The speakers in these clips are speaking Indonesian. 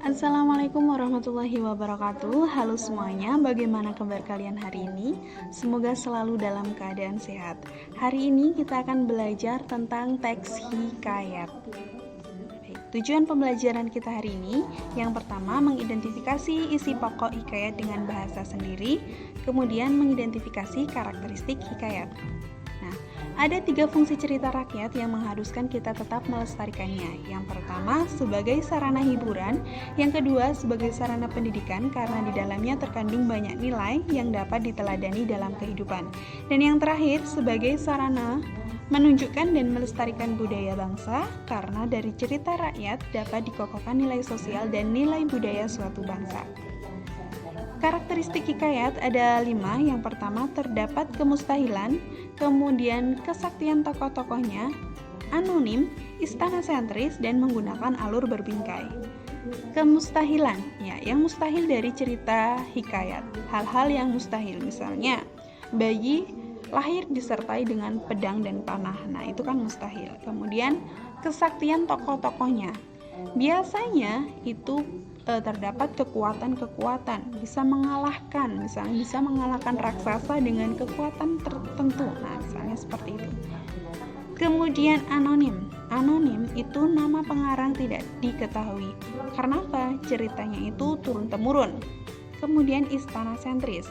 Assalamualaikum warahmatullahi wabarakatuh. Halo semuanya, bagaimana kabar kalian hari ini? Semoga selalu dalam keadaan sehat. Hari ini kita akan belajar tentang teks hikayat. Baik, tujuan pembelajaran kita hari ini, yang pertama mengidentifikasi isi pokok hikayat dengan bahasa sendiri, kemudian mengidentifikasi karakteristik hikayat. Ada 3 fungsi cerita rakyat yang mengharuskan kita tetap melestarikannya. Yang pertama, sebagai sarana hiburan. Yang kedua, sebagai sarana pendidikan karena di dalamnya terkandung banyak nilai yang dapat diteladani dalam kehidupan. Dan yang terakhir, sebagai sarana menunjukkan dan melestarikan budaya bangsa karena dari cerita rakyat dapat dikokohkan nilai sosial dan nilai budaya suatu bangsa. Karakteristik hikayat ada 5. Yang pertama, terdapat kemustahilan, kemudian kesaktian tokoh-tokohnya, anonim, istana sentris, dan menggunakan alur berbingkai. Kemustahilan, yang mustahil dari cerita hikayat. Hal-hal yang mustahil, misalnya bayi lahir disertai dengan pedang dan panah. Itu kan mustahil. Kemudian kesaktian tokoh-tokohnya. Biasanya itu terdapat kekuatan-kekuatan, bisa mengalahkan, misalnya bisa mengalahkan raksasa dengan kekuatan tertentu. Misalnya seperti itu. Kemudian anonim. Anonim itu nama pengarang tidak diketahui. Karena apa? Ceritanya itu turun-temurun. Kemudian istana sentris.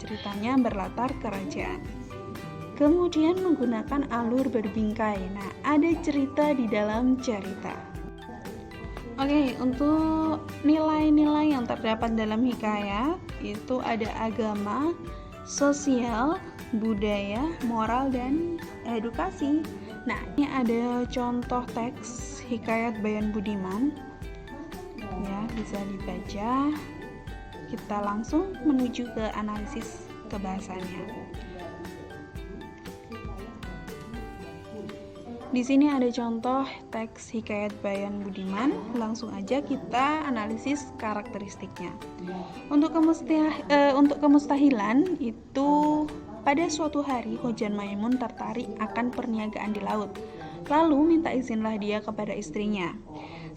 Ceritanya berlatar kerajaan. Kemudian menggunakan alur berbingkai. Ada cerita di dalam cerita. Oke, untuk nilai-nilai yang terdapat dalam hikayat itu ada agama, sosial, budaya, moral, dan edukasi. Ini ada contoh teks hikayat Bayan Budiman. Bisa dibaca. Kita langsung menuju ke analisis kebahasannya. Di sini ada contoh teks hikayat Bayan Budiman. Langsung aja kita analisis karakteristiknya. Untuk kemustahilan itu pada suatu hari Hojan Maimun tertarik akan perniagaan di laut. Lalu minta izinlah dia kepada istrinya.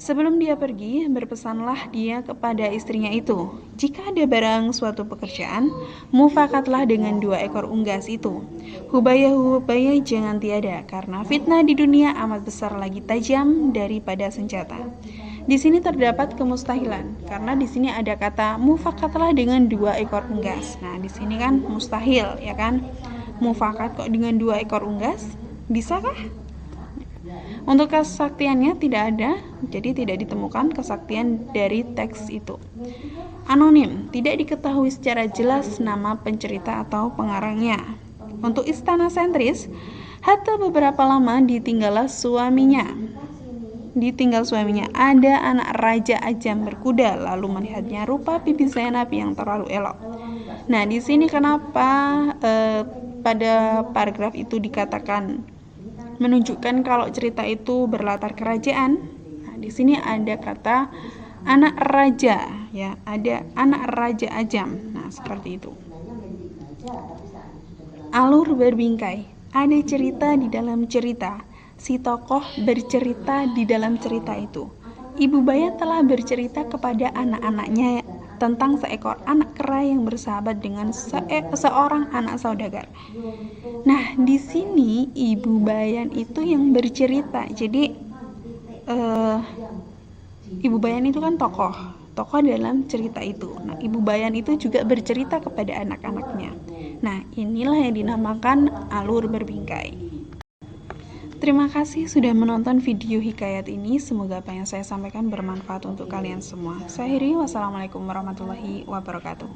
Sebelum dia pergi, berpesanlah dia kepada istrinya itu, jika ada barang suatu pekerjaan, mufakatlah dengan 2 ekor unggas itu. Hubaya jangan tiada, karena fitnah di dunia amat besar lagi tajam daripada senjata. Di sini terdapat kemustahilan, karena di sini ada kata mufakatlah dengan 2 ekor unggas. Di sini kan mustahil, ya kan? Mufakat kok dengan 2 ekor unggas? Bisakah? Untuk kesaktiannya tidak ada, jadi tidak ditemukan kesaktian dari teks itu. Anonim, tidak diketahui secara jelas nama pencerita atau pengarangnya. Untuk istana sentris, hatta beberapa lama ditinggal suaminya. Ada anak Raja Ajam berkuda, lalu melihatnya rupa Bibi Zainab yang terlalu elok. Di sini kenapa pada paragraf itu dikatakan menunjukkan kalau cerita itu berlatar kerajaan. Di sini ada kata anak raja, ada anak Raja Ajam. Seperti itu. Alur berbingkai. Ada cerita di dalam cerita. Si tokoh bercerita di dalam cerita itu. Ibu Bayan telah bercerita kepada anak-anaknya tentang seekor anak kera yang bersahabat dengan seorang anak saudagar. Di sini Ibu Bayan itu yang bercerita. Jadi Ibu Bayan itu kan tokoh dalam cerita itu. Ibu Bayan itu juga bercerita kepada anak-anaknya. Inilah yang dinamakan alur berbingkai. Terima kasih sudah menonton video hikayat ini. Semoga apa yang saya sampaikan bermanfaat untuk kalian semua. Saya akhiri, wassalamualaikum warahmatullahi wabarakatuh.